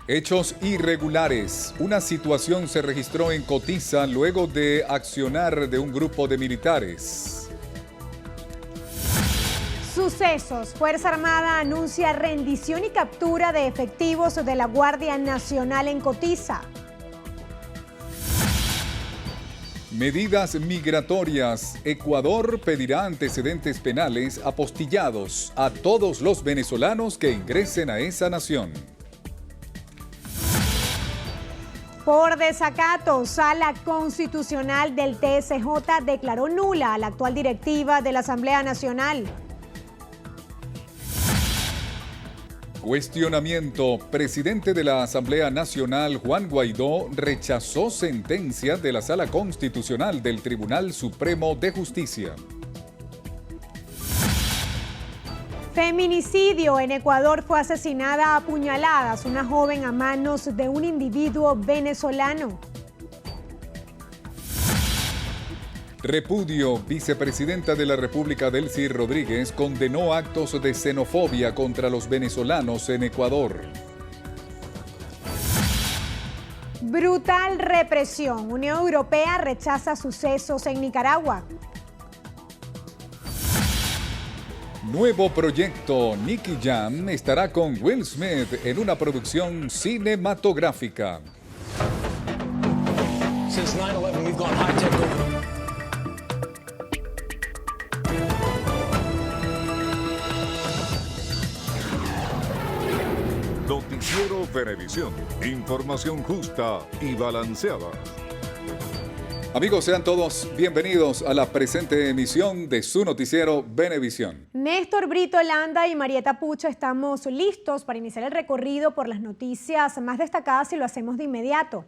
Hechos irregulares. Una situación se registró en Cotiza luego de accionar de un grupo de militares. Sucesos. Fuerza Armada anuncia rendición y captura de efectivos de la Guardia Nacional en Cotiza. Medidas migratorias. Ecuador pedirá antecedentes penales apostillados a todos los venezolanos que ingresen a esa nación. Por desacato, Sala Constitucional del TSJ declaró nula a la actual directiva de la Asamblea Nacional. Cuestionamiento. Presidente de la Asamblea Nacional, Juan Guaidó, rechazó sentencia de la Sala Constitucional del Tribunal Supremo de Justicia. Feminicidio. En Ecuador fue asesinada a puñaladas una joven a manos de un individuo venezolano. Repudio. Vicepresidenta de la República, Delcy Rodríguez, condenó actos de xenofobia contra los venezolanos en Ecuador. Brutal represión. Unión Europea rechaza sucesos en Nicaragua. Nuevo proyecto. Nicky Jam estará con Will Smith en una producción cinematográfica. Since 9/11, we've gone high-tech over. Noticiero Venevisión. Información justa y balanceada. Amigos, sean todos bienvenidos a la presente emisión de su noticiero Venevisión. Néstor Brito Landa y Marieta Pucho estamos listos para iniciar el recorrido por las noticias más destacadas y lo hacemos de inmediato.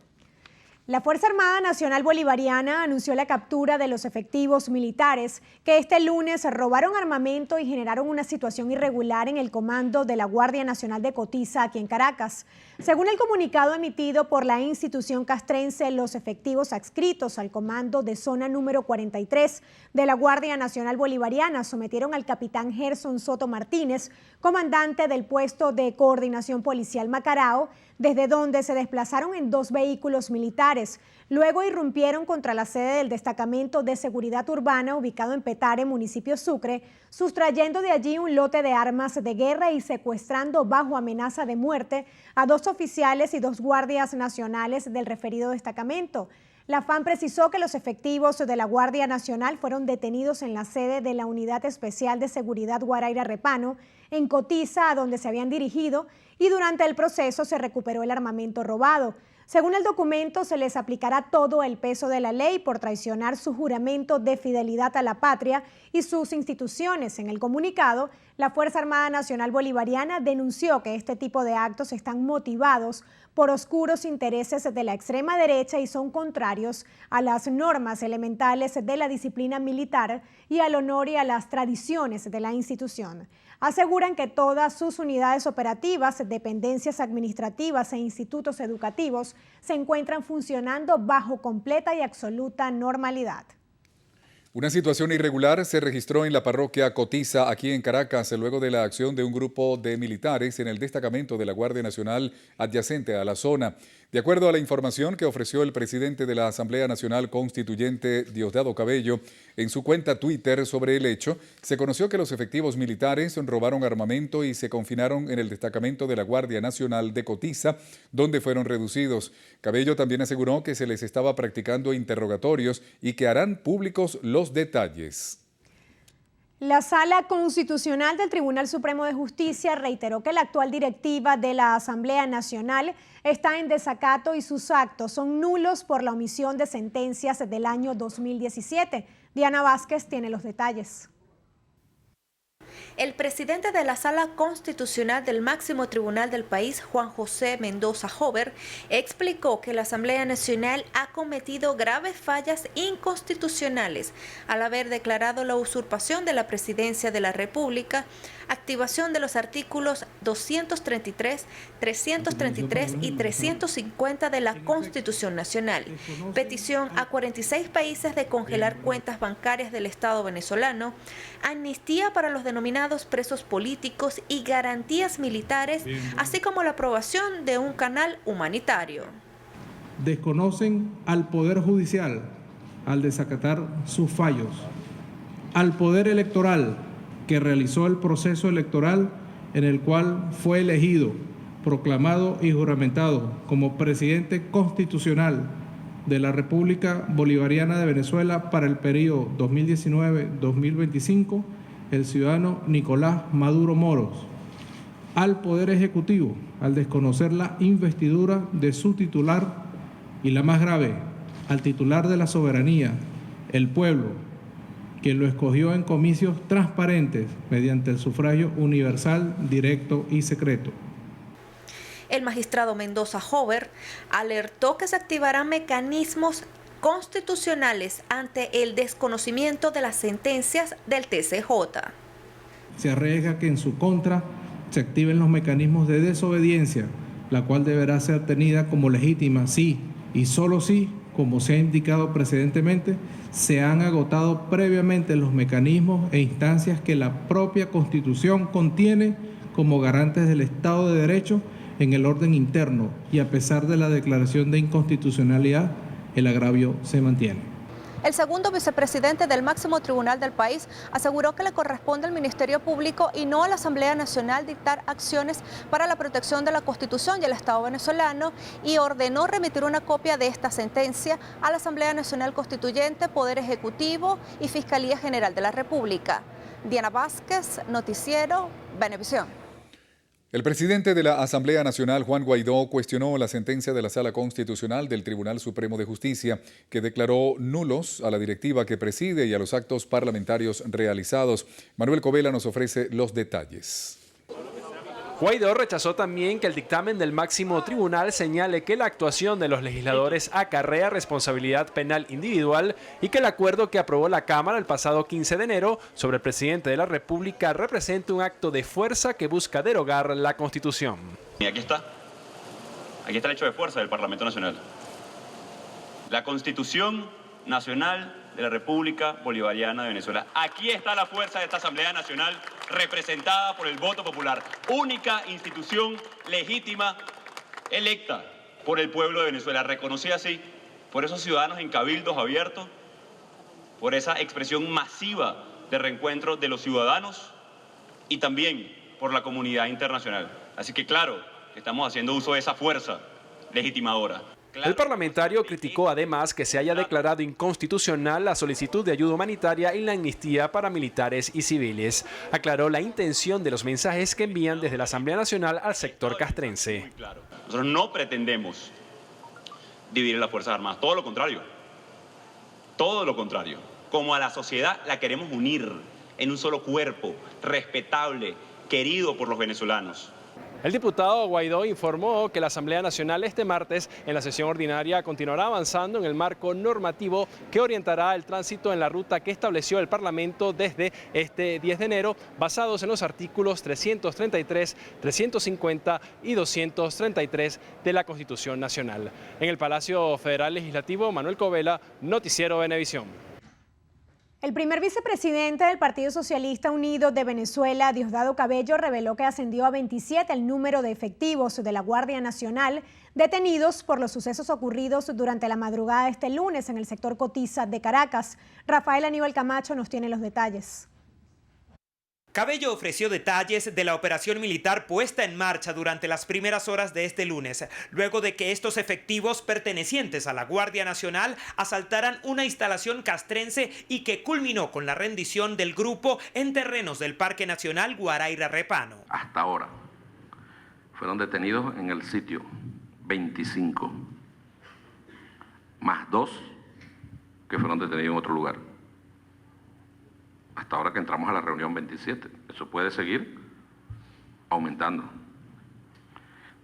La Fuerza Armada Nacional Bolivariana anunció la captura de los efectivos militares que este lunes robaron armamento y generaron una situación irregular en el comando de la Guardia Nacional de Cotiza aquí en Caracas. Según el comunicado emitido por la institución castrense, los efectivos adscritos al comando de zona número 43 de la Guardia Nacional Bolivariana sometieron al capitán Gerson Soto Martínez, comandante del puesto de coordinación policial Macarao, desde donde se desplazaron en 2 vehículos militares. Luego irrumpieron contra la sede del Destacamento de Seguridad Urbana ubicado en Petare, municipio Sucre, sustrayendo de allí un lote de armas de guerra y secuestrando bajo amenaza de muerte a 2 oficiales y 2 guardias nacionales del referido destacamento. La FAN precisó que los efectivos de la Guardia Nacional fueron detenidos en la sede de la Unidad Especial de Seguridad Guaraira Repano, en Cotiza, a donde se habían dirigido, y durante el proceso se recuperó el armamento robado. Según el documento, se les aplicará todo el peso de la ley por traicionar su juramento de fidelidad a la patria y sus instituciones. En el comunicado, la Fuerza Armada Nacional Bolivariana denunció que este tipo de actos están motivados por oscuros intereses de la extrema derecha y son contrarios a las normas elementales de la disciplina militar y al honor y a las tradiciones de la institución. Aseguran que todas sus unidades operativas, dependencias administrativas e institutos educativos se encuentran funcionando bajo completa y absoluta normalidad. Una situación irregular se registró en la parroquia Cotiza, aquí en Caracas, luego de la acción de un grupo de militares en el destacamento de la Guardia Nacional adyacente a la zona. De acuerdo a la información que ofreció el presidente de la Asamblea Nacional Constituyente, Diosdado Cabello, en su cuenta Twitter sobre el hecho, se conoció que los efectivos militares robaron armamento y se confinaron en el destacamento de la Guardia Nacional de Cotiza, donde fueron reducidos. Cabello también aseguró que se les estaba practicando interrogatorios y que harán públicos los detalles. La Sala Constitucional del Tribunal Supremo de Justicia reiteró que la actual directiva de la Asamblea Nacional está en desacato y sus actos son nulos por la omisión de sentencias del año 2017. Diana Vázquez tiene los detalles. El presidente de la Sala Constitucional del máximo tribunal del país, Juan José Mendoza Jover, explicó que la Asamblea Nacional ha cometido graves fallas inconstitucionales al haber declarado la usurpación de la presidencia de la República, activación de los artículos 233, 333 y 350 de la Constitución Nacional, petición a 46 países de congelar cuentas bancarias del Estado venezolano, amnistía para los denominados asesinados presos políticos y garantías militares, así como la aprobación de un canal humanitario. Desconocen al Poder Judicial al desacatar sus fallos, al Poder Electoral que realizó el proceso electoral en el cual fue elegido, proclamado y juramentado como presidente constitucional de la República Bolivariana de Venezuela para el periodo 2019-2025, el ciudadano Nicolás Maduro Moros, al Poder Ejecutivo al desconocer la investidura de su titular y la más grave, al titular de la soberanía, el pueblo, quien lo escogió en comicios transparentes mediante el sufragio universal, directo y secreto. El magistrado Mendoza Hover alertó que se activarán mecanismos constitucionales ante el desconocimiento de las sentencias del TCJ. Se arriesga que en su contra se activen los mecanismos de desobediencia, la cual deberá ser tenida como legítima si y solo si, como se ha indicado precedentemente, se han agotado previamente los mecanismos e instancias que la propia Constitución contiene como garantes del Estado de Derecho en el orden interno, y a pesar de la declaración de inconstitucionalidad, el agravio se mantiene. El segundo vicepresidente del máximo tribunal del país aseguró que le corresponde al Ministerio Público y no a la Asamblea Nacional dictar acciones para la protección de la Constitución y el Estado venezolano, y ordenó remitir una copia de esta sentencia a la Asamblea Nacional Constituyente, Poder Ejecutivo y Fiscalía General de la República. Diana Vázquez, Noticiero Venevisión. El presidente de la Asamblea Nacional, Juan Guaidó, cuestionó la sentencia de la Sala Constitucional del Tribunal Supremo de Justicia, que declaró nulos a la directiva que preside y a los actos parlamentarios realizados. Manuel Covela nos ofrece los detalles. Guaidó rechazó también que el dictamen del máximo tribunal señale que la actuación de los legisladores acarrea responsabilidad penal individual y que el acuerdo que aprobó la Cámara el pasado 15 de enero sobre el presidente de la República representa un acto de fuerza que busca derogar la Constitución. Y aquí está el hecho de fuerza del Parlamento Nacional. La Constitución Nacional de la República Bolivariana de Venezuela. Aquí está la fuerza de esta Asamblea Nacional representada por el voto popular, única institución legítima electa por el pueblo de Venezuela, reconocida así por esos ciudadanos en cabildos abiertos, por esa expresión masiva de reencuentro de los ciudadanos y también por la comunidad internacional. Así que claro, estamos haciendo uso de esa fuerza legitimadora. El parlamentario criticó además que se haya declarado inconstitucional la solicitud de ayuda humanitaria y la amnistía para militares y civiles. Aclaró la intención de los mensajes que envían desde la Asamblea Nacional al sector castrense. Nosotros no pretendemos dividir las Fuerzas Armadas, todo lo contrario. Todo lo contrario. Como a la sociedad la queremos unir en un solo cuerpo, respetable, querido por los venezolanos. El diputado Guaidó informó que la Asamblea Nacional este martes en la sesión ordinaria continuará avanzando en el marco normativo que orientará el tránsito en la ruta que estableció el Parlamento desde este 10 de enero, basados en los artículos 333, 350 y 233 de la Constitución Nacional. En el Palacio Federal Legislativo, Manuel Covela, Noticiero Venevisión. El primer vicepresidente del Partido Socialista Unido de Venezuela, Diosdado Cabello, reveló que ascendió a 27 el número de efectivos de la Guardia Nacional detenidos por los sucesos ocurridos durante la madrugada de este lunes en el sector Cotiza de Caracas. Rafael Aníbal Camacho nos tiene los detalles. Cabello ofreció detalles de la operación militar puesta en marcha durante las primeras horas de este lunes, luego de que estos efectivos pertenecientes a la Guardia Nacional asaltaran una instalación castrense y que culminó con la rendición del grupo en terrenos del Parque Nacional Guaraíra Repano. Hasta ahora fueron detenidos en el sitio 25, más 2 que fueron detenidos en otro lugar. Hasta ahora que entramos a la reunión 27. Eso puede seguir aumentando.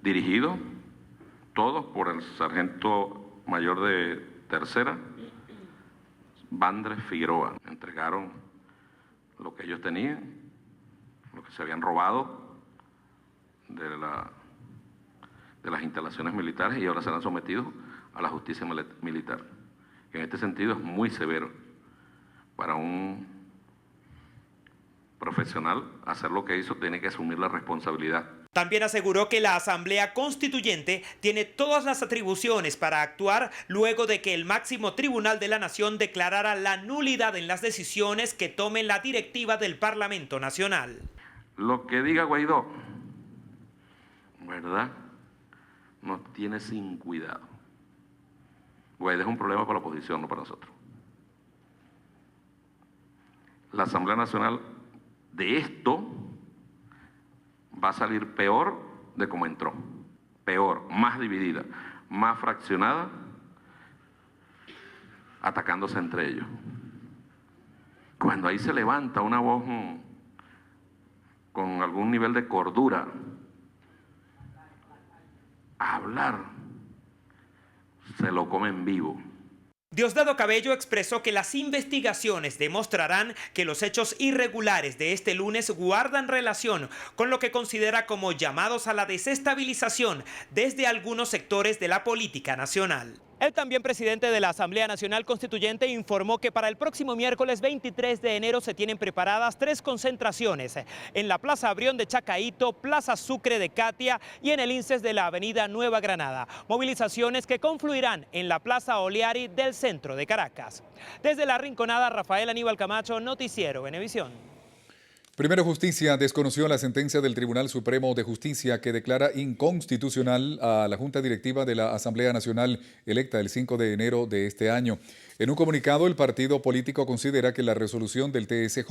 Dirigido todos por el sargento mayor de tercera, Vandres Figueroa. Entregaron lo que ellos tenían, lo que se habían robado de las instalaciones militares, y ahora serán sometidos a la justicia militar. En este sentido es muy severo para un profesional, hacer lo que hizo, tiene que asumir la responsabilidad. También aseguró que la Asamblea Constituyente tiene todas las atribuciones para actuar luego de que el máximo tribunal de la Nación declarara la nulidad en las decisiones que tome la directiva del Parlamento Nacional. Lo que diga Guaidó, ¿verdad?, nos tiene sin cuidado. Guaidó es un problema para la oposición, no para nosotros. La Asamblea Nacional de esto va a salir peor de como entró. Peor, más dividida, más fraccionada, atacándose entre ellos. Cuando ahí se levanta una voz con algún nivel de cordura a hablar, se lo comen vivo. Diosdado Cabello expresó que las investigaciones demostrarán que los hechos irregulares de este lunes guardan relación con lo que considera como llamados a la desestabilización desde algunos sectores de la política nacional. El también presidente de la Asamblea Nacional Constituyente informó que para el próximo miércoles 23 de enero se tienen preparadas 3 concentraciones en la Plaza Abrión de Chacaíto, Plaza Sucre de Catia y en el INSES de la Avenida Nueva Granada. Movilizaciones que confluirán en la Plaza Oleari del centro de Caracas. Desde La Rinconada, Rafael Aníbal Camacho, Noticiero Venevisión. Primero Justicia desconoció la sentencia del Tribunal Supremo de Justicia que declara inconstitucional a la Junta Directiva de la Asamblea Nacional electa el 5 de enero de este año. En un comunicado, el partido político considera que la resolución del TSJ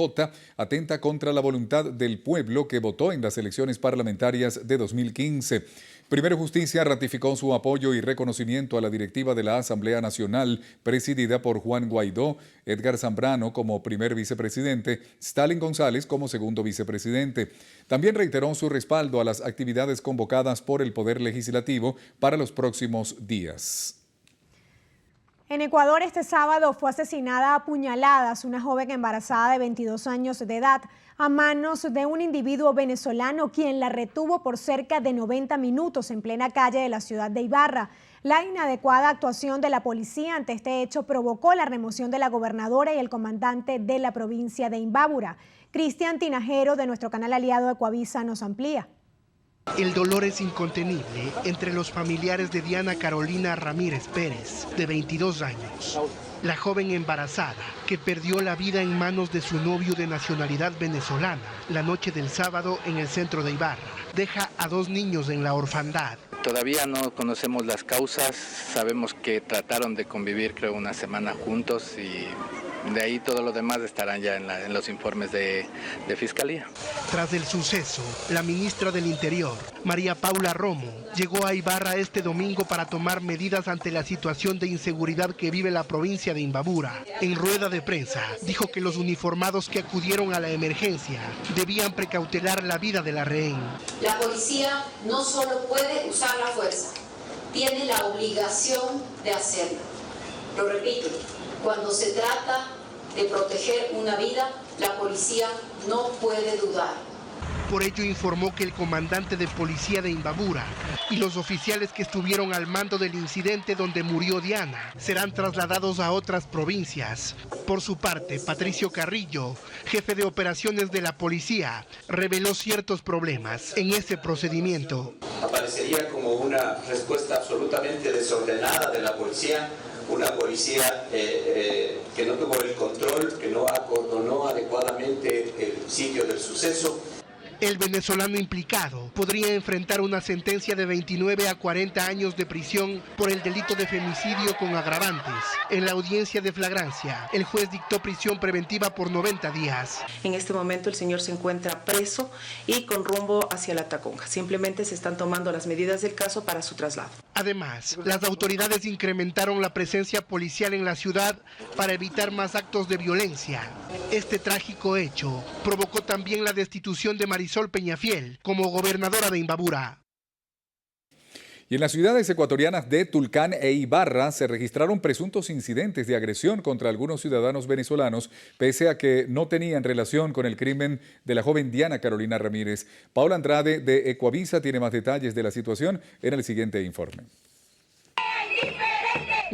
atenta contra la voluntad del pueblo que votó en las elecciones parlamentarias de 2015. Primero Justicia ratificó su apoyo y reconocimiento a la directiva de la Asamblea Nacional, presidida por Juan Guaidó, Edgar Zambrano como primer vicepresidente, Stalin González como segundo vicepresidente. También reiteró su respaldo a las actividades convocadas por el Poder Legislativo para los próximos días. En Ecuador, este sábado fue asesinada a puñaladas una joven embarazada de 22 años de edad a manos de un individuo venezolano quien la retuvo por cerca de 90 minutos en plena calle de la ciudad de Ibarra. La inadecuada actuación de la policía ante este hecho provocó la remoción de la gobernadora y el comandante de la provincia de Imbabura. Cristian Tinajero, de nuestro canal aliado Ecuavisa, nos amplía. El dolor es incontenible entre los familiares de Diana Carolina Ramírez Pérez, de 22 años. La joven embarazada que perdió la vida en manos de su novio de nacionalidad venezolana la noche del sábado en el centro de Ibarra. Deja a 2 niños en la orfandad. Todavía no conocemos las causas, sabemos que trataron de convivir creo una semana juntos y de ahí todo lo demás estarán ya en los informes de Fiscalía. Tras el suceso, la ministra del Interior, María Paula Romo, llegó a Ibarra este domingo para tomar medidas ante la situación de inseguridad que vive la provincia de Imbabura. En rueda de prensa, dijo que los uniformados que acudieron a la emergencia debían precautelar la vida de la rehén. La policía no solo puede usar la fuerza, tiene la obligación de hacerlo. Lo repito, cuando se trata de proteger una vida, la policía no puede dudar. Por ello informó que el comandante de policía de Imbabura y los oficiales que estuvieron al mando del incidente donde murió Diana serán trasladados a otras provincias. Por su parte, Patricio Carrillo, jefe de operaciones de la policía, reveló ciertos problemas en ese procedimiento. Aparecería como una respuesta absolutamente desordenada de la policía, una policía que no tuvo el control, que no acordonó adecuadamente el sitio del suceso. El venezolano implicado podría enfrentar una sentencia de 29 a 40 años de prisión por el delito de femicidio con agravantes. En la audiencia de flagrancia, el juez dictó prisión preventiva por 90 días. En este momento el señor se encuentra preso y con rumbo hacia la Taconga. Simplemente se están tomando las medidas del caso para su traslado. Además, las autoridades incrementaron la presencia policial en la ciudad para evitar más actos de violencia. Este trágico hecho provocó también la destitución de Marisol Peñafiel como gobernadora de Imbabura. Y en las ciudades ecuatorianas de Tulcán e Ibarra se registraron presuntos incidentes de agresión contra algunos ciudadanos venezolanos, pese a que no tenían relación con el crimen de la joven Diana Carolina Ramírez. Paula Andrade de Ecuavisa tiene más detalles de la situación en el siguiente informe.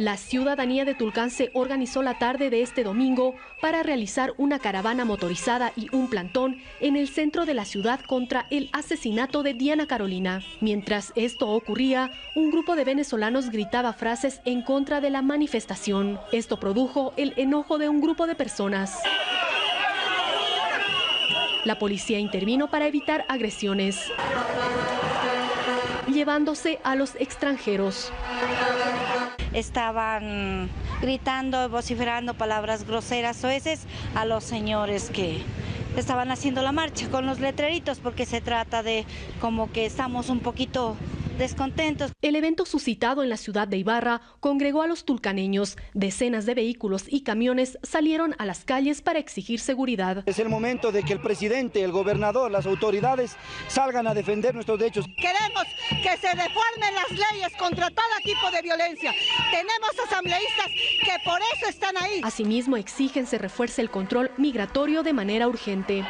La ciudadanía de Tulcán se organizó la tarde de este domingo para realizar una caravana motorizada y un plantón en el centro de la ciudad contra el asesinato de Diana Carolina. Mientras esto ocurría, un grupo de venezolanos gritaba frases en contra de la manifestación. Esto produjo el enojo de un grupo de personas. La policía intervino para evitar agresiones, llevándose a los extranjeros. Estaban gritando, vociferando palabras groseras, soeces a los señores que estaban haciendo la marcha con los letreritos, porque se trata de como que estamos un poquito descontentos. El evento suscitado en la ciudad de Ibarra congregó a los tulcaneños. Decenas de vehículos y camiones salieron a las calles para exigir seguridad. Es el momento de que el presidente, el gobernador, las autoridades salgan a defender nuestros derechos. Queremos que se reformen las leyes contra todo tipo de violencia. Tenemos asambleístas que por eso están ahí. Asimismo, exigen se refuerce el control migratorio de manera urgente.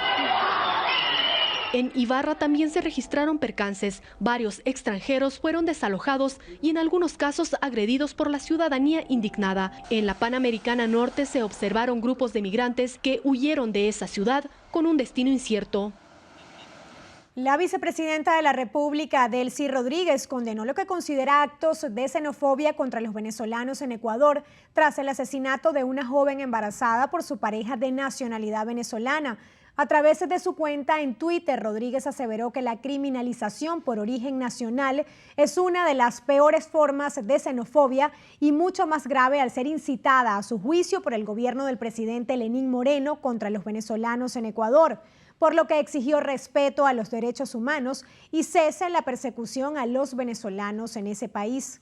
En Ibarra también se registraron percances. Varios extranjeros fueron desalojados y en algunos casos agredidos por la ciudadanía indignada. En la Panamericana Norte se observaron grupos de migrantes que huyeron de esa ciudad con un destino incierto. La vicepresidenta de la República, Delcy Rodríguez, condenó lo que considera actos de xenofobia contra los venezolanos en Ecuador tras el asesinato de una joven embarazada por su pareja de nacionalidad venezolana. A través de su cuenta en Twitter, Rodríguez aseveró que la criminalización por origen nacional es una de las peores formas de xenofobia y mucho más grave al ser incitada a su juicio por el gobierno del presidente Lenín Moreno contra los venezolanos en Ecuador, por lo que exigió respeto a los derechos humanos y cese en la persecución a los venezolanos en ese país.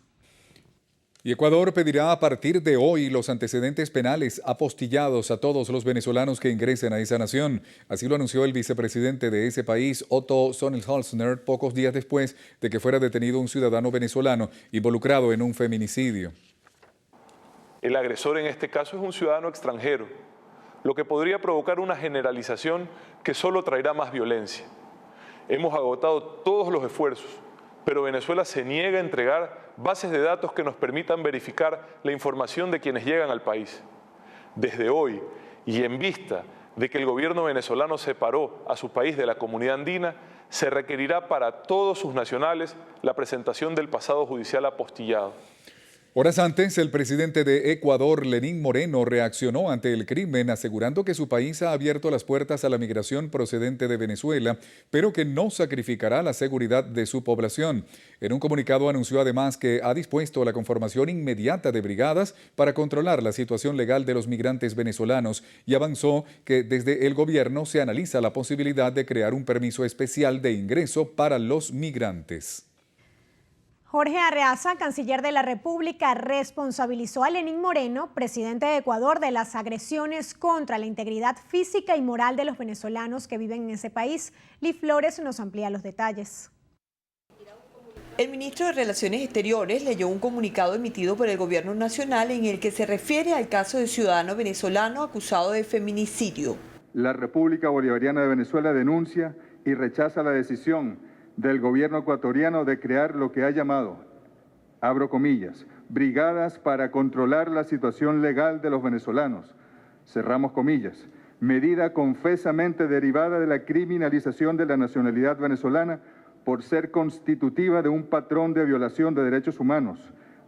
Y Ecuador pedirá a partir de hoy los antecedentes penales apostillados a todos los venezolanos que ingresen a esa nación. Así lo anunció el vicepresidente de ese país, Otto Sonnenholzner, pocos días después de que fuera detenido un ciudadano venezolano involucrado en un feminicidio. El agresor en este caso es un ciudadano extranjero, lo que podría provocar una generalización que solo traerá más violencia. Hemos agotado todos los esfuerzos, pero Venezuela se niega a entregar bases de datos que nos permitan verificar la información de quienes llegan al país. Desde hoy, y en vista de que el gobierno venezolano separó a su país de la comunidad andina, se requerirá para todos sus nacionales la presentación del pasado judicial apostillado. Horas antes, el presidente de Ecuador, Lenín Moreno, reaccionó ante el crimen, asegurando que su país ha abierto las puertas a la migración procedente de Venezuela, pero que no sacrificará la seguridad de su población. En un comunicado anunció además que ha dispuesto la conformación inmediata de brigadas para controlar la situación legal de los migrantes venezolanos y avanzó que desde el gobierno se analiza la posibilidad de crear un permiso especial de ingreso para los migrantes. Jorge Arreaza, canciller de la República, responsabilizó a Lenín Moreno, presidente de Ecuador, de las agresiones contra la integridad física y moral de los venezolanos que viven en ese país. Lee Flores nos amplía los detalles. El ministro de Relaciones Exteriores leyó un comunicado emitido por el Gobierno Nacional en el que se refiere al caso del ciudadano venezolano acusado de feminicidio. La República Bolivariana de Venezuela denuncia y rechaza la decisión del gobierno ecuatoriano de crear lo que ha llamado, abro comillas, brigadas para controlar la situación legal de los venezolanos, cerramos comillas, medida confesamente derivada de la criminalización de la nacionalidad venezolana por ser constitutiva de un patrón de violación de derechos humanos,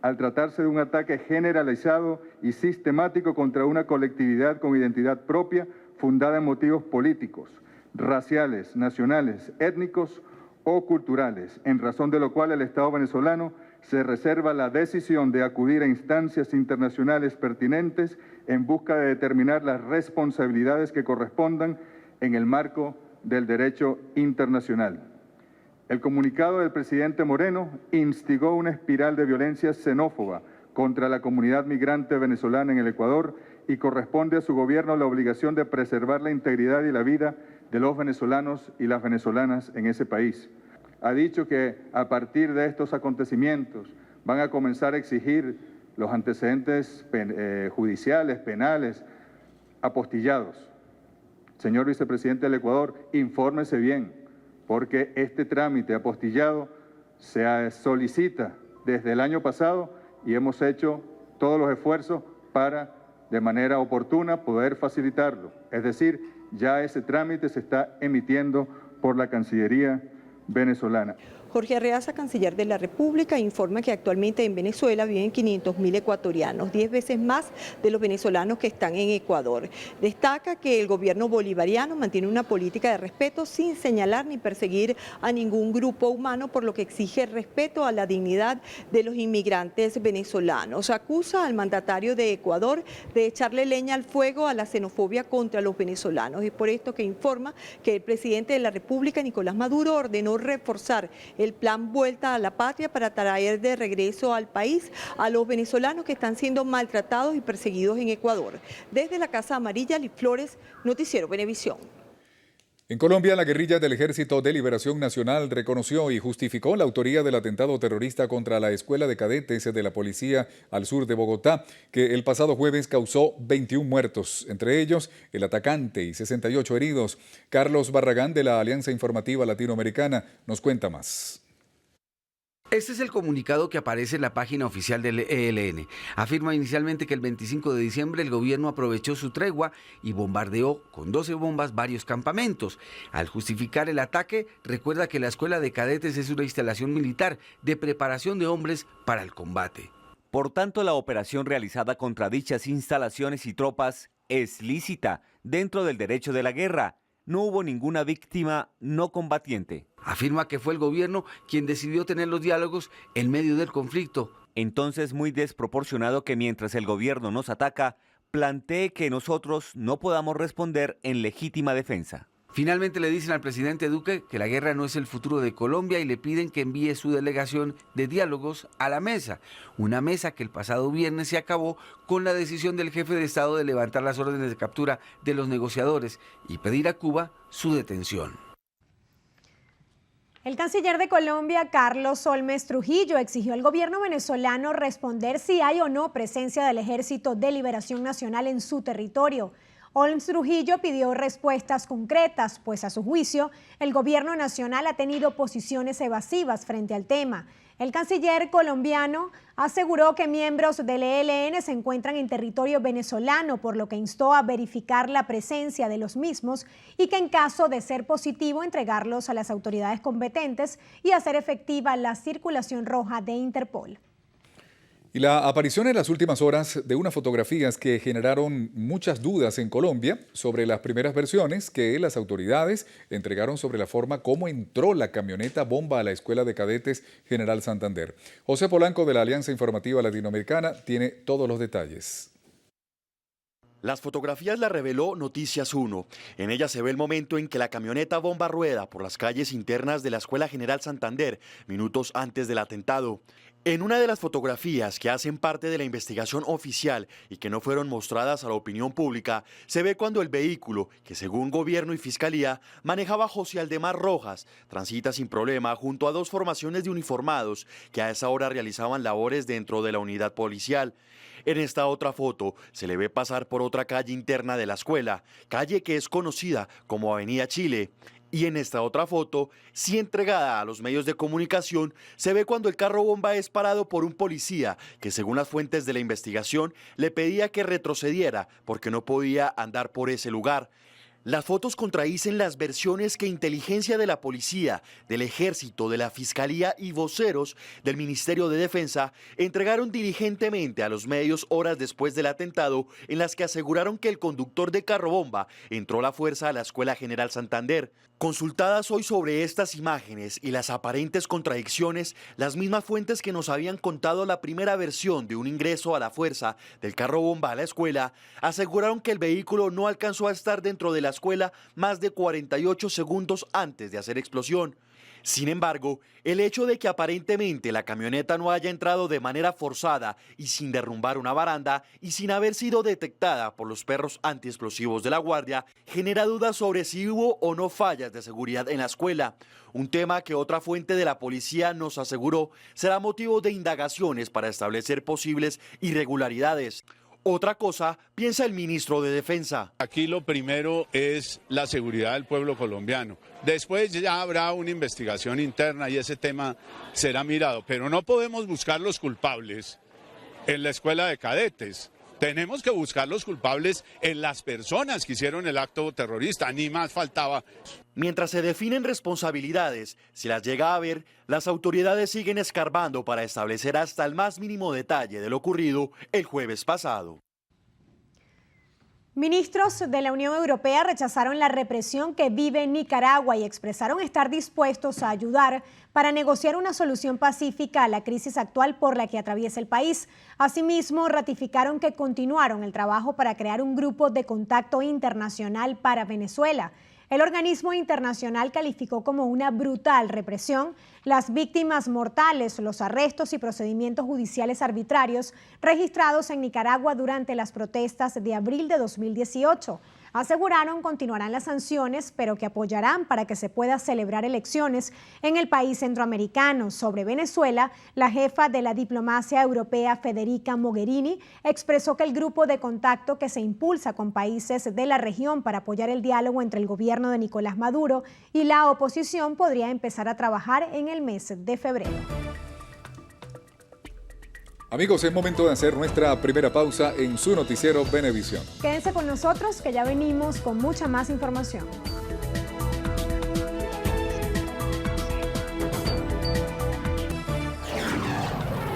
al tratarse de un ataque generalizado y sistemático contra una colectividad con identidad propia fundada en motivos políticos, raciales, nacionales, étnicos o culturales, en razón de lo cual el Estado venezolano se reserva la decisión de acudir a instancias internacionales pertinentes en busca de determinar las responsabilidades que correspondan en el marco del derecho internacional. El comunicado del presidente Moreno instigó una espiral de violencia xenófoba contra la comunidad migrante venezolana en el Ecuador y corresponde a su gobierno la obligación de preservar la integridad y la vida de los venezolanos y las venezolanas en ese país. Ha dicho que a partir de estos acontecimientos van a comenzar a exigir los antecedentes judiciales, penales, apostillados. Señor vicepresidente del Ecuador, infórmese bien, porque este trámite apostillado se solicita desde el año pasado y hemos hecho todos los esfuerzos para, de manera oportuna, poder facilitarlo. Es decir, ya ese trámite se está emitiendo por la Cancillería venezolana. Jorge Arreaza, canciller de la República, informa que actualmente en Venezuela viven 500.000 ecuatorianos, 10 veces más de los venezolanos que están en Ecuador. Destaca que el gobierno bolivariano mantiene una política de respeto sin señalar ni perseguir a ningún grupo humano, por lo que exige respeto a la dignidad de los inmigrantes venezolanos. Acusa al mandatario de Ecuador de echarle leña al fuego a la xenofobia contra los venezolanos. Es por esto que informa que el presidente de la República, Nicolás Maduro, ordenó reforzar el plan Vuelta a la Patria para traer de regreso al país a los venezolanos que están siendo maltratados y perseguidos en Ecuador. Desde la Casa Amarilla, Liz Flores, Noticiero Venevisión. En Colombia, la guerrilla del Ejército de Liberación Nacional reconoció y justificó la autoría del atentado terrorista contra la Escuela de Cadetes de la Policía al sur de Bogotá, que el pasado jueves causó 21 muertos, entre ellos el atacante y 68 heridos. Carlos Barragán, de la Alianza Informativa Latinoamericana, nos cuenta más. Este es el comunicado que aparece en la página oficial del ELN. Afirma inicialmente que el 25 de diciembre el gobierno aprovechó su tregua y bombardeó con 12 bombas varios campamentos. Al justificar el ataque, recuerda que la Escuela de Cadetes es una instalación militar de preparación de hombres para el combate. Por tanto, la operación realizada contra dichas instalaciones y tropas es lícita dentro del derecho de la guerra. No hubo ninguna víctima no combatiente. Afirma que fue el gobierno quien decidió tener los diálogos en medio del conflicto. Entonces, muy desproporcionado que mientras el gobierno nos ataca, plantee que nosotros no podamos responder en legítima defensa. Finalmente le dicen al presidente Duque que la guerra no es el futuro de Colombia y le piden que envíe su delegación de diálogos a la mesa. Una mesa que el pasado viernes se acabó con la decisión del jefe de Estado de levantar las órdenes de captura de los negociadores y pedir a Cuba su detención. El canciller de Colombia, Carlos Holmes Trujillo, exigió al gobierno venezolano responder si hay o no presencia del Ejército de Liberación Nacional en su territorio. Holmes Trujillo pidió respuestas concretas, pues a su juicio, el gobierno nacional ha tenido posiciones evasivas frente al tema. El canciller colombiano aseguró que miembros del ELN se encuentran en territorio venezolano, por lo que instó a verificar la presencia de los mismos y que en caso de ser positivo, entregarlos a las autoridades competentes y hacer efectiva la circulación roja de Interpol. Y la aparición en las últimas horas de unas fotografías que generaron muchas dudas en Colombia sobre las primeras versiones que las autoridades entregaron sobre la forma como entró la camioneta bomba a la Escuela de Cadetes General Santander. José Polanco, de la Alianza Informativa Latinoamericana, tiene todos los detalles. Las fotografías las reveló Noticias 1. En ella se ve el momento en que la camioneta bomba rueda por las calles internas de la Escuela General Santander, minutos antes del atentado. En una de las fotografías que hacen parte de la investigación oficial y que no fueron mostradas a la opinión pública, se ve cuando el vehículo, que según gobierno y fiscalía manejaba José Aldemar Rojas, transita sin problema junto a dos formaciones de uniformados que a esa hora realizaban labores dentro de la unidad policial. En esta otra foto se le ve pasar por otra calle interna de la escuela, calle que es conocida como Avenida Chile. Y en esta otra foto, sí entregada a los medios de comunicación, se ve cuando el carro bomba es parado por un policía que, según las fuentes de la investigación, le pedía que retrocediera porque no podía andar por ese lugar. Las fotos contradicen las versiones que inteligencia de la policía, del ejército, de la fiscalía y voceros del Ministerio de Defensa entregaron diligentemente a los medios horas después del atentado, en las que aseguraron que el conductor de carro bomba entró a la fuerza a la Escuela General Santander. Consultadas hoy sobre estas imágenes y las aparentes contradicciones, las mismas fuentes que nos habían contado la primera versión de un ingreso a la fuerza del carro bomba a la escuela, aseguraron que el vehículo no alcanzó a estar dentro de la escuela más de 48 segundos antes de hacer explosión. Sin embargo, el hecho de que aparentemente la camioneta no haya entrado de manera forzada y sin derrumbar una baranda y sin haber sido detectada por los perros antiexplosivos de la Guardia genera dudas sobre si hubo o no fallas de seguridad en la escuela, un tema que otra fuente de la policía nos aseguró será motivo de indagaciones para establecer posibles irregularidades. Otra cosa piensa el ministro de Defensa. Aquí lo primero es la seguridad del pueblo colombiano. Después ya habrá una investigación interna y ese tema será mirado. Pero no podemos buscar los culpables en la escuela de cadetes. Tenemos que buscar los culpables en las personas que hicieron el acto terrorista, ni más faltaba. Mientras se definen responsabilidades, si las llega a haber, las autoridades siguen escarbando para establecer hasta el más mínimo detalle de lo ocurrido el jueves pasado. Ministros de la Unión Europea rechazaron la represión que vive en Nicaragua y expresaron estar dispuestos a ayudar para negociar una solución pacífica a la crisis actual por la que atraviesa el país. Asimismo, ratificaron que continuaron el trabajo para crear un grupo de contacto internacional para Venezuela. El organismo internacional calificó como una brutal represión las víctimas mortales, los arrestos y procedimientos judiciales arbitrarios registrados en Nicaragua durante las protestas de abril de 2018. Aseguraron continuarán las sanciones, pero que apoyarán para que se pueda celebrar elecciones en el país centroamericano. Sobre Venezuela, la jefa de la diplomacia europea, Federica Mogherini, expresó que el grupo de contacto que se impulsa con países de la región para apoyar el diálogo entre el gobierno de Nicolás Maduro y la oposición podría empezar a trabajar en el mes de febrero. Amigos, es momento de hacer nuestra primera pausa en su noticiero Venevisión. Quédense con nosotros que ya venimos con mucha más información.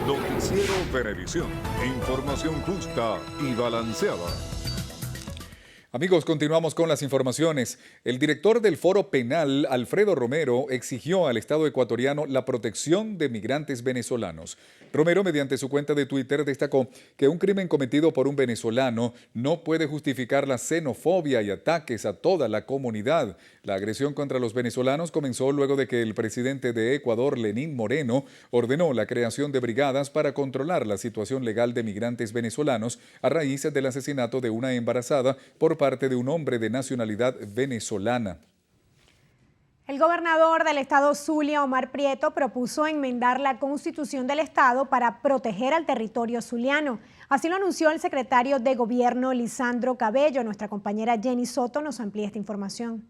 Noticiero Venevisión. Información justa y balanceada. Amigos, continuamos con las informaciones. El director del Foro Penal, Alfredo Romero, exigió al Estado ecuatoriano la protección de migrantes venezolanos. Romero, mediante su cuenta de Twitter, destacó que un crimen cometido por un venezolano no puede justificar la xenofobia y ataques a toda la comunidad. La agresión contra los venezolanos comenzó luego de que el presidente de Ecuador, Lenín Moreno, ordenó la creación de brigadas para controlar la situación legal de migrantes venezolanos a raíz del asesinato de una embarazada por parte de un hombre de nacionalidad venezolana. El gobernador del estado Zulia, Omar Prieto, propuso enmendar la Constitución del estado para proteger al territorio zuliano. Así lo anunció el secretario de Gobierno, Lisandro Cabello. Nuestra compañera Jenny Soto nos amplía esta información.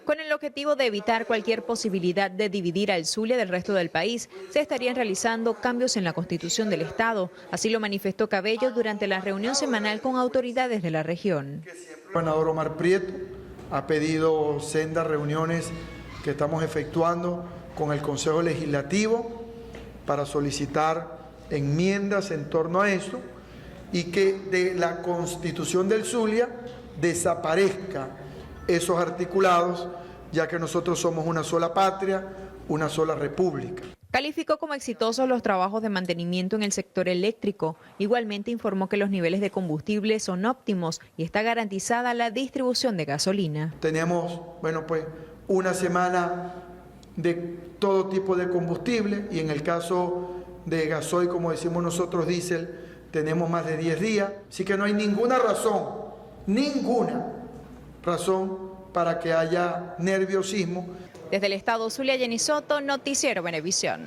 Con el objetivo de evitar cualquier posibilidad de dividir al Zulia del resto del país, se estarían realizando cambios en la Constitución del Estado. Así lo manifestó Cabello durante la reunión semanal con autoridades de la región. El gobernador Omar Prieto ha pedido sendas reuniones que estamos efectuando con el Consejo Legislativo para solicitar enmiendas en torno a esto y que de la Constitución del Zulia desaparezca esos articulados, ya que nosotros somos una sola patria, una sola república. Calificó como exitosos los trabajos de mantenimiento en el sector eléctrico. Igualmente informó que los niveles de combustible son óptimos y está garantizada la distribución de gasolina. Tenemos, una semana de todo tipo de combustible y en el caso de gasoil, como decimos nosotros, diésel, tenemos más de 10 días. Así que no hay ninguna razón para que haya nerviosismo. Desde el estado Zulia, Jenny Soto, Noticiero Venevisión.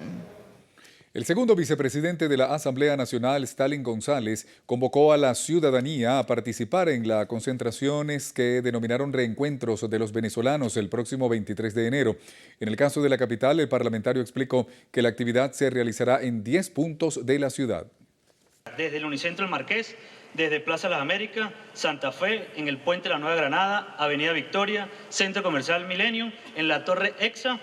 El segundo vicepresidente de la Asamblea Nacional, Stalin González, convocó a la ciudadanía a participar en las concentraciones que denominaron reencuentros de los venezolanos el próximo 23 de enero. En el caso de la capital, el parlamentario explicó que la actividad se realizará en 10 puntos de la ciudad. Desde el Unicentro El Marqués, desde Plaza Las Américas, Santa Fe, en el Puente La Nueva Granada, Avenida Victoria, Centro Comercial Milenio, en la Torre Exa,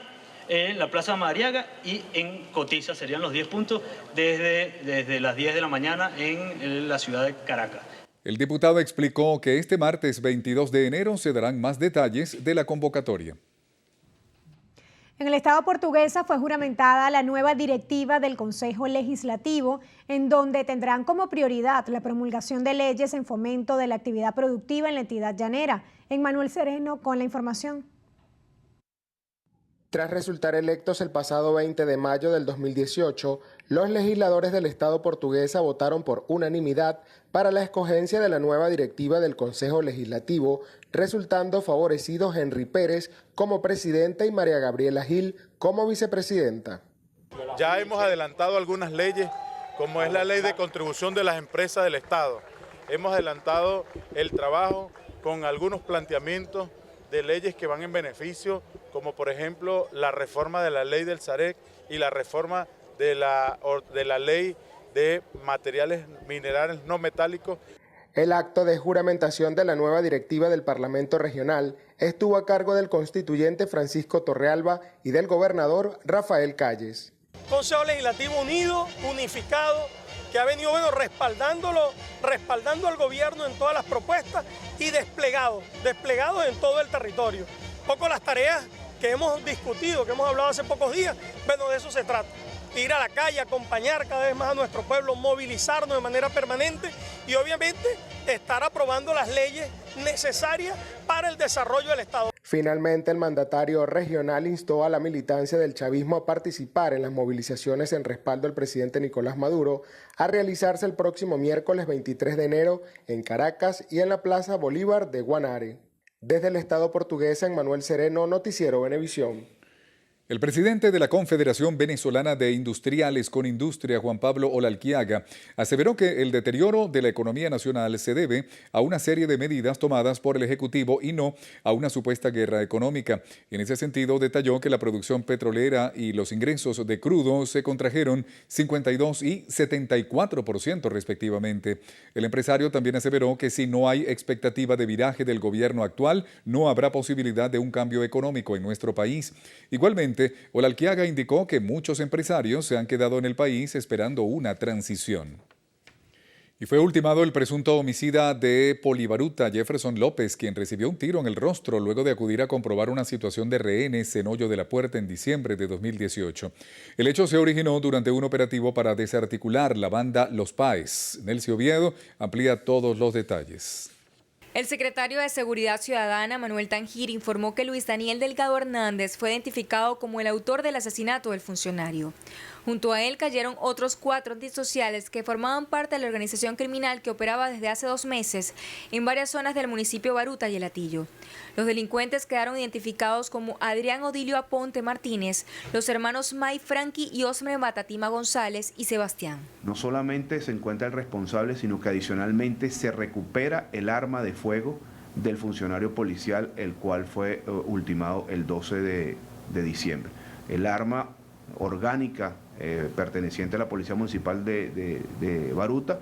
en la Plaza Madariaga y en Cotiza. Serían los 10 puntos desde las 10 de la mañana en la ciudad de Caracas. El diputado explicó que este martes 22 de enero se darán más detalles de la convocatoria. En el estado portuguesa fue juramentada la nueva directiva del Consejo Legislativo, en donde tendrán como prioridad la promulgación de leyes en fomento de la actividad productiva en la entidad llanera. Emmanuel Sereno con la información. Tras resultar electos el pasado 20 de mayo del 2018, los legisladores del Estado portuguesa votaron por unanimidad para la escogencia de la nueva directiva del Consejo Legislativo, resultando favorecido Henry Pérez como presidenta y María Gabriela Gil como vicepresidenta. Ya hemos adelantado algunas leyes, como es la ley de contribución de las empresas del Estado. Hemos adelantado el trabajo con algunos planteamientos de leyes que van en beneficio, como por ejemplo la reforma de la ley del SAREC y la reforma de la ley de materiales minerales no metálicos. El acto de juramentación de la nueva directiva del Parlamento Regional estuvo a cargo del constituyente Francisco Torrealba y del gobernador Rafael Calles. Consejo Legislativo unido, unificado, que ha venido respaldando al gobierno en todas las propuestas y desplegado en todo el territorio. Poco las tareas que hemos discutido, que hemos hablado hace pocos días, bueno, de eso se trata. Ir a la calle, acompañar cada vez más a nuestro pueblo, movilizarnos de manera permanente y obviamente estar aprobando las leyes necesarias para el desarrollo del Estado. Finalmente, el mandatario regional instó a la militancia del chavismo a participar en las movilizaciones en respaldo al presidente Nicolás Maduro, a realizarse el próximo miércoles 23 de enero en Caracas y en la Plaza Bolívar de Guanare. Desde el Estado portugués, Manuel Sereno, Noticiero Venevisión. El presidente de la Confederación Venezolana de Industriales con Industria, Juan Pablo Olalquiaga, aseveró que el deterioro de la economía nacional se debe a una serie de medidas tomadas por el Ejecutivo y no a una supuesta guerra económica. En ese sentido, detalló que la producción petrolera y los ingresos de crudo se contrajeron 52 y 74% respectivamente. El empresario también aseveró que si no hay expectativa de viraje del gobierno actual, no habrá posibilidad de un cambio económico en nuestro país. Igualmente, Olalquiaga indicó que muchos empresarios se han quedado en el país esperando una transición. Y fue ultimado el presunto homicida de Polibaruta, Jefferson López, quien recibió un tiro en el rostro luego de acudir a comprobar una situación de rehenes en Hoyo de la Puerta en diciembre de 2018. El hecho se originó durante un operativo para desarticular la banda Los Páez. Nelcy Oviedo amplía todos los detalles. El secretario de Seguridad Ciudadana, Manuel Tangir, informó que Luis Daniel Delgado Hernández fue identificado como el autor del asesinato del funcionario. Junto a él cayeron otros 4 antisociales que formaban parte de la organización criminal que operaba desde hace 2 meses en varias zonas del municipio Baruta y El Hatillo. Los delincuentes quedaron identificados como Adrián Odilio Aponte Martínez, los hermanos May Franqui y Osme Batatima González y Sebastián. No solamente se encuentra el responsable, sino que adicionalmente se recupera el arma de fuego del funcionario policial, el cual fue ultimado el 12 de diciembre. El arma orgánica perteneciente a la Policía Municipal de Baruta,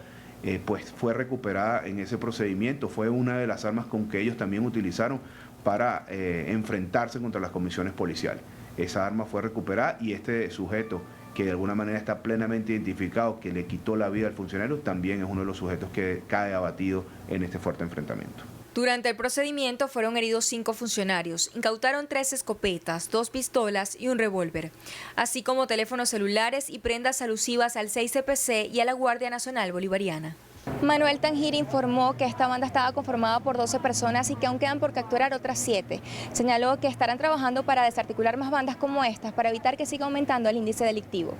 pues fue recuperada en ese procedimiento. Fue una de las armas con que ellos también utilizaron para enfrentarse contra las comisiones policiales. Esa arma fue recuperada y este sujeto, que de alguna manera está plenamente identificado, que le quitó la vida al funcionario, también es uno de los sujetos que cae abatido en este fuerte enfrentamiento. Durante el procedimiento fueron heridos 5 funcionarios, incautaron 3 escopetas, 2 pistolas y un revólver, así como teléfonos celulares y prendas alusivas al 6CPC y a la Guardia Nacional Bolivariana. Manuel Tangir informó que esta banda estaba conformada por 12 personas y que aún quedan por capturar otras 7. Señaló que estarán trabajando para desarticular más bandas como estas para evitar que siga aumentando el índice delictivo.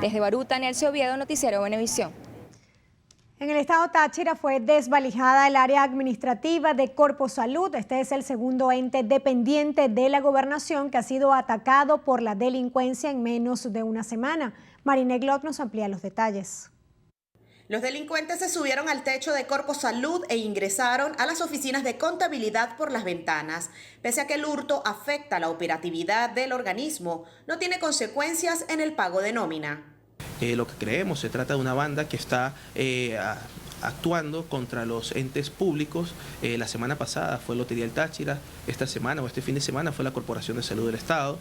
Desde Baruta, Nelcy Oviedo, Noticiero Venevisión. En el estado Táchira fue desvalijada el área administrativa de Corpo Salud. Este es el segundo ente dependiente de la gobernación que ha sido atacado por la delincuencia en menos de una semana. Marine Glock nos amplía los detalles. Los delincuentes se subieron al techo de Corpo Salud e ingresaron a las oficinas de contabilidad por las ventanas. Pese a que el hurto afecta la operatividad del organismo, no tiene consecuencias en el pago de nómina. Lo que creemos, se trata de una banda que está actuando contra los entes públicos. La semana pasada fue Lotería del Táchira, esta semana o este fin de semana fue la Corporación de Salud del Estado,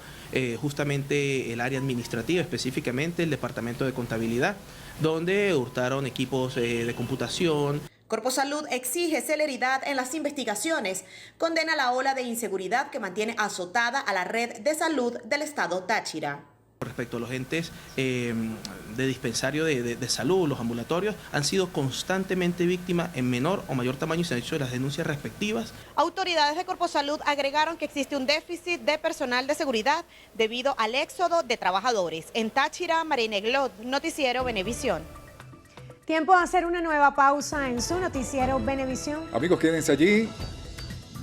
justamente el área administrativa, específicamente el Departamento de Contabilidad, donde hurtaron equipos de computación. Corpo Salud exige celeridad en las investigaciones, condena la ola de inseguridad que mantiene azotada a la red de salud del estado Táchira. Respecto a los entes de dispensario de salud, los ambulatorios, han sido constantemente víctimas en menor o mayor tamaño y se han hecho las denuncias respectivas. Autoridades de Corpo Salud agregaron que existe un déficit de personal de seguridad debido al éxodo de trabajadores. En Táchira, Marine Glock, Noticiero Venevisión. Tiempo de hacer una nueva pausa en su Noticiero Venevisión. Amigos, quédense allí,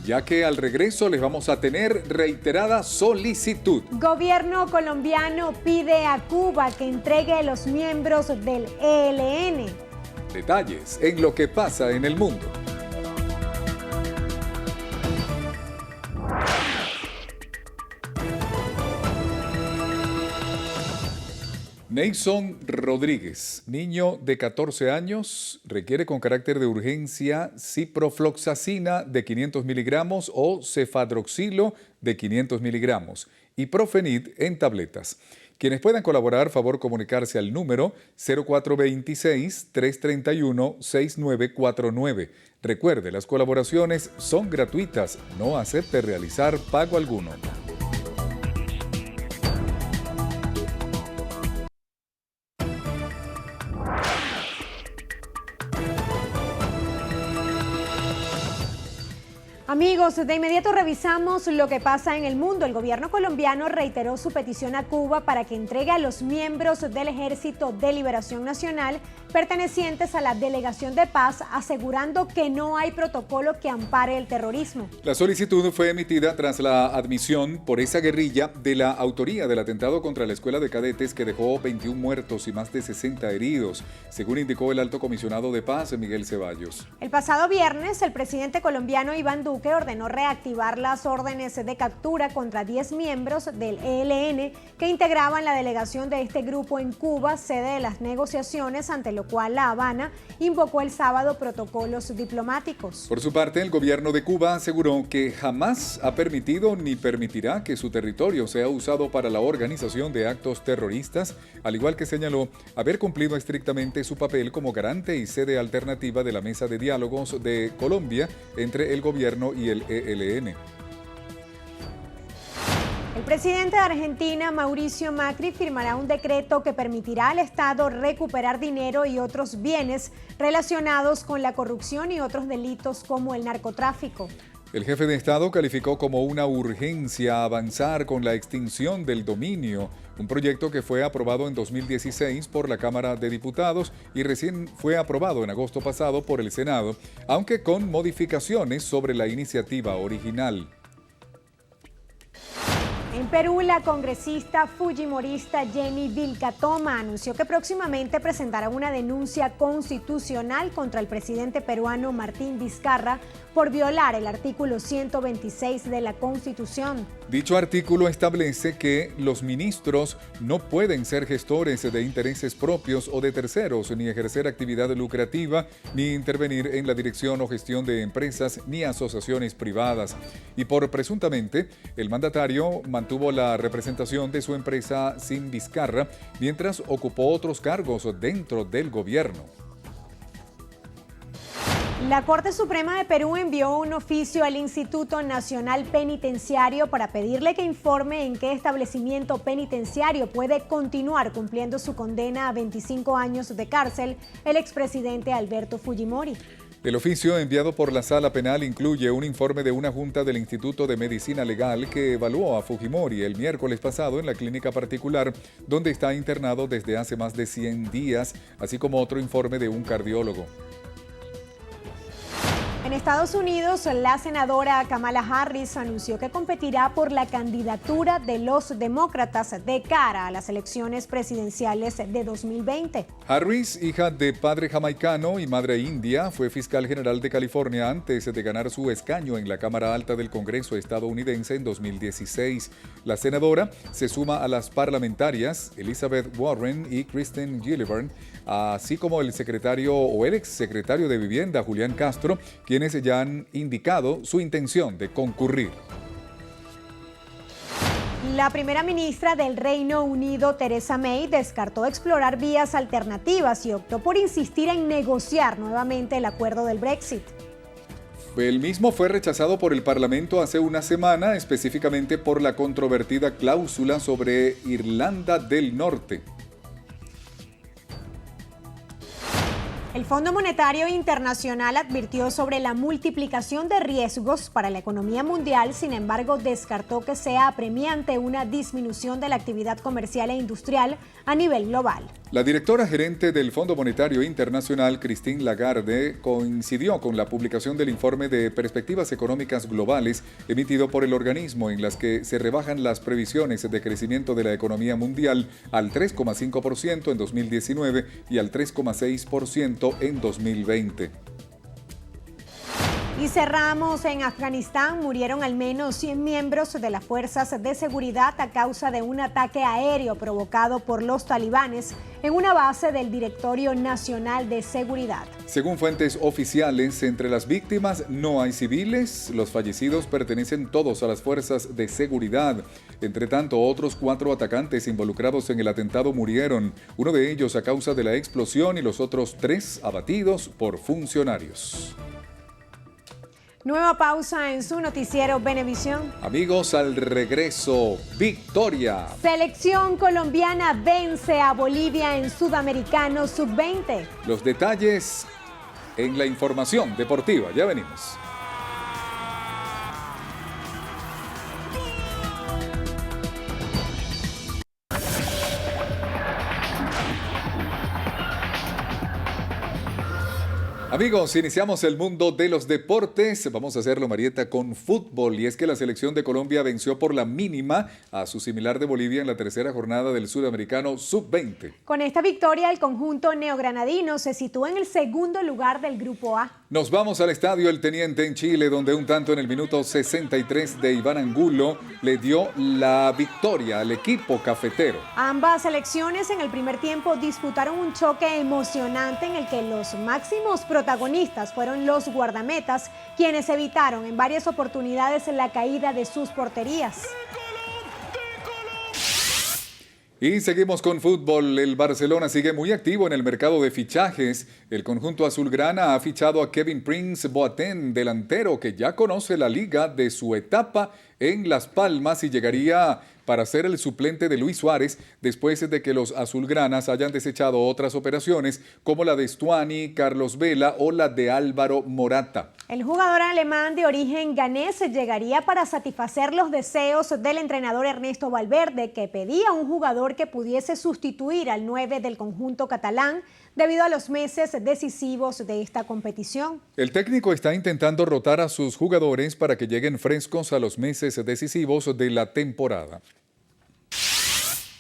ya que al regreso les vamos a tener reiterada solicitud. Gobierno colombiano pide a Cuba que entregue los miembros del ELN. Detalles en lo que pasa en el mundo. Nason Rodríguez, niño de 14 años, requiere con carácter de urgencia ciprofloxacina de 500 miligramos o cefadroxilo de 500 miligramos y Profenid en tabletas. Quienes puedan colaborar, favor comunicarse al número 0426-331-6949. Recuerde, las colaboraciones son gratuitas, no acepte realizar pago alguno. Amigos, de inmediato revisamos lo que pasa en el mundo. El gobierno colombiano reiteró su petición a Cuba para que entregue a los miembros del Ejército de Liberación Nacional pertenecientes a la Delegación de Paz, asegurando que no hay protocolo que ampare el terrorismo. La solicitud fue emitida tras la admisión por esa guerrilla de la autoría del atentado contra la escuela de cadetes que dejó 21 muertos y más de 60 heridos, según indicó el alto comisionado de paz, Miguel Ceballos. El pasado viernes, el presidente colombiano Iván Duque ordenó reactivar las órdenes de captura contra 10 miembros del ELN que integraban la delegación de este grupo en Cuba, sede de las negociaciones, ante lo cual La Habana invocó el sábado protocolos diplomáticos. Por su parte, el gobierno de Cuba aseguró que jamás ha permitido ni permitirá que su territorio sea usado para la organización de actos terroristas, al igual que señaló haber cumplido estrictamente su papel como garante y sede alternativa de la mesa de diálogos de Colombia entre el gobierno y el ELN. El presidente de Argentina, Mauricio Macri, firmará un decreto que permitirá al Estado recuperar dinero y otros bienes relacionados con la corrupción y otros delitos como el narcotráfico. El jefe de Estado calificó como una urgencia avanzar con la extinción del dominio, un proyecto que fue aprobado en 2016 por la Cámara de Diputados y recién fue aprobado en agosto pasado por el Senado, aunque con modificaciones sobre la iniciativa original. En Perú, la congresista fujimorista Jenny Vilcatoma anunció que próximamente presentará una denuncia constitucional contra el presidente peruano Martín Vizcarra por violar el artículo 126 de la Constitución. Dicho artículo establece que los ministros no pueden ser gestores de intereses propios o de terceros, ni ejercer actividad lucrativa, ni intervenir en la dirección o gestión de empresas ni asociaciones privadas. Y por presuntamente, el mandatario mantuvo la representación de su empresa sin Vizcarra, mientras ocupó otros cargos dentro del gobierno. La Corte Suprema de Perú envió un oficio al Instituto Nacional Penitenciario para pedirle que informe en qué establecimiento penitenciario puede continuar cumpliendo su condena a 25 años de cárcel el expresidente Alberto Fujimori. El oficio enviado por la Sala Penal incluye un informe de una junta del Instituto de Medicina Legal que evaluó a Fujimori el miércoles pasado en la clínica particular donde está internado desde hace más de 100 días, así como otro informe de un cardiólogo. En Estados Unidos, la senadora Kamala Harris anunció que competirá por la candidatura de los demócratas de cara a las elecciones presidenciales de 2020. Harris, hija de padre jamaicano y madre india, fue fiscal general de California antes de ganar su escaño en la Cámara Alta del Congreso estadounidense en 2016. La senadora se suma a las parlamentarias Elizabeth Warren y Kristen Gillibrand, así como el secretario o el exsecretario de Vivienda, Julián Castro, quienes ya han indicado su intención de concurrir. La primera ministra del Reino Unido, Theresa May, descartó explorar vías alternativas y optó por insistir en negociar nuevamente el acuerdo del Brexit. El mismo fue rechazado por el Parlamento hace una semana, específicamente por la controvertida cláusula sobre Irlanda del Norte. El Fondo Monetario Internacional advirtió sobre la multiplicación de riesgos para la economía mundial, sin embargo, descartó que sea apremiante una disminución de la actividad comercial e industrial a nivel global. La directora gerente del Fondo Monetario Internacional, Christine Lagarde, coincidió con la publicación del informe de perspectivas económicas globales emitido por el organismo, en las que se rebajan las previsiones de crecimiento de la economía mundial al 3,5% en 2019 y al 3,6% en 2020. Y cerramos en Afganistán. Murieron al menos 100 miembros de las fuerzas de seguridad a causa de un ataque aéreo provocado por los talibanes en una base del Directorio Nacional de Seguridad. Según fuentes oficiales, entre las víctimas no hay civiles. Los fallecidos pertenecen todos a las fuerzas de seguridad. Entre tanto, otros 4 atacantes involucrados en el atentado murieron, uno de ellos a causa de la explosión y los otros 3 abatidos por funcionarios. Nueva pausa en su noticiero Venevisión. Amigos, al regreso, victoria. Selección colombiana vence a Bolivia en Sudamericano Sub-20. Los detalles en la información deportiva. Ya venimos. Amigos, iniciamos el mundo de los deportes. Vamos a hacerlo, Marieta, con fútbol. Y es que la selección de Colombia venció por la mínima a su similar de Bolivia en la tercera jornada del Sudamericano Sub-20. Con esta victoria, el conjunto neogranadino se sitúa en el segundo lugar del Grupo A. Nos vamos al estadio El Teniente en Chile, donde un tanto en el minuto 63 de Iván Angulo le dio la victoria al equipo cafetero. Ambas selecciones en el primer tiempo disputaron un choque emocionante en el que los máximos protagonistas fueron los guardametas, quienes evitaron en varias oportunidades la caída de sus porterías. Y seguimos con fútbol. El Barcelona sigue muy activo en el mercado de fichajes. El conjunto azulgrana ha fichado a Kevin Prince Boateng, delantero que ya conoce la liga de su etapa en Las Palmas y llegaría para ser el suplente de Luis Suárez después de que los azulgranas hayan desechado otras operaciones como la de Stuani, Carlos Vela o la de Álvaro Morata. El jugador alemán de origen ganés llegaría para satisfacer los deseos del entrenador Ernesto Valverde, que pedía un jugador que pudiese sustituir al 9 del conjunto catalán debido a los meses decisivos de esta competición. El técnico está intentando rotar a sus jugadores para que lleguen frescos a los meses decisivos de la temporada.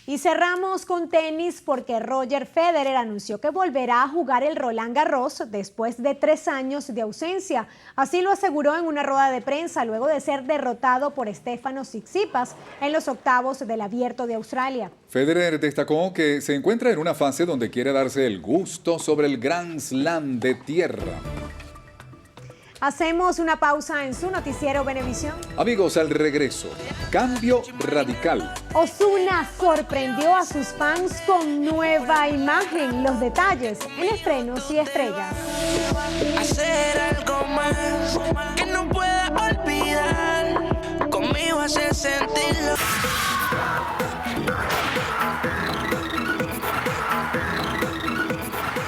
Y cerramos con tenis porque Roger Federer anunció que volverá a jugar el Roland Garros después de 3 años de ausencia. Así lo aseguró en una rueda de prensa luego de ser derrotado por Stefanos Tsitsipas en los octavos del Abierto de Australia. Federer destacó que se encuentra en una fase donde quiere darse el gusto sobre el Grand Slam de tierra. Hacemos una pausa en su noticiero Venevisión. Amigos, al regreso, cambio radical. Ozuna sorprendió a sus fans con nueva imagen. Los detalles en Estrenos y Estrellas. Hacer algo más que no pueda olvidar. Conmigo hace sentirlo.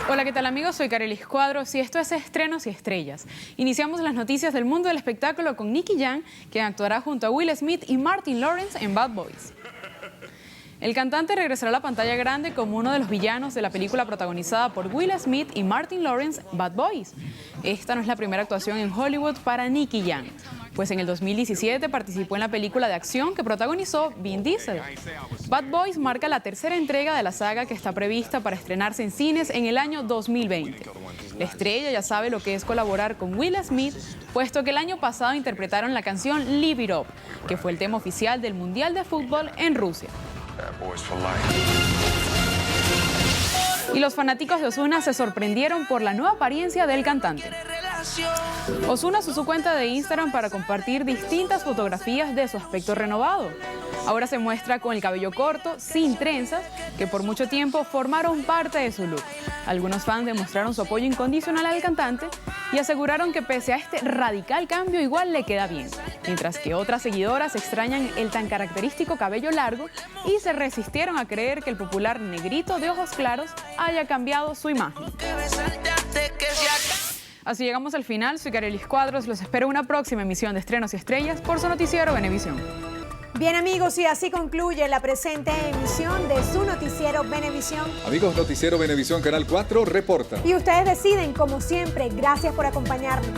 Hola, ¿qué tal amigos? Soy Carelis Cuadros y esto es Estrenos y Estrellas. Iniciamos las noticias del mundo del espectáculo con Nicky Jam, quien actuará junto a Will Smith y Martin Lawrence en Bad Boys. El cantante regresará a la pantalla grande como uno de los villanos de la película protagonizada por Will Smith y Martin Lawrence, Bad Boys. Esta no es la primera actuación en Hollywood para Nicky Jam, pues en el 2017 participó en la película de acción que protagonizó Vin Diesel. Bad Boys marca la tercera entrega de la saga que está prevista para estrenarse en cines en el año 2020. La estrella ya sabe lo que es colaborar con Will Smith, puesto que el año pasado interpretaron la canción Live It Up, que fue el tema oficial del Mundial de Fútbol en Rusia. Y los fanáticos de Ozuna se sorprendieron por la nueva apariencia del cantante. Ozuna usó su cuenta de Instagram para compartir distintas fotografías de su aspecto renovado. Ahora se muestra con el cabello corto, sin trenzas, que por mucho tiempo formaron parte de su look. Algunos fans demostraron su apoyo incondicional al cantante y aseguraron que pese a este radical cambio igual le queda bien, mientras que otras seguidoras extrañan el tan característico cabello largo y se resistieron a creer que el popular negrito de ojos claros haya cambiado su imagen. Así llegamos al final. Soy Carelis Cuadros. Los espero en una próxima emisión de Estrenos y Estrellas por su noticiero Venevisión. Bien amigos, y así concluye la presente emisión de su noticiero Venevisión. Amigos, Noticiero Venevisión Canal 4 reporta. Y ustedes deciden, como siempre. Gracias por acompañarnos.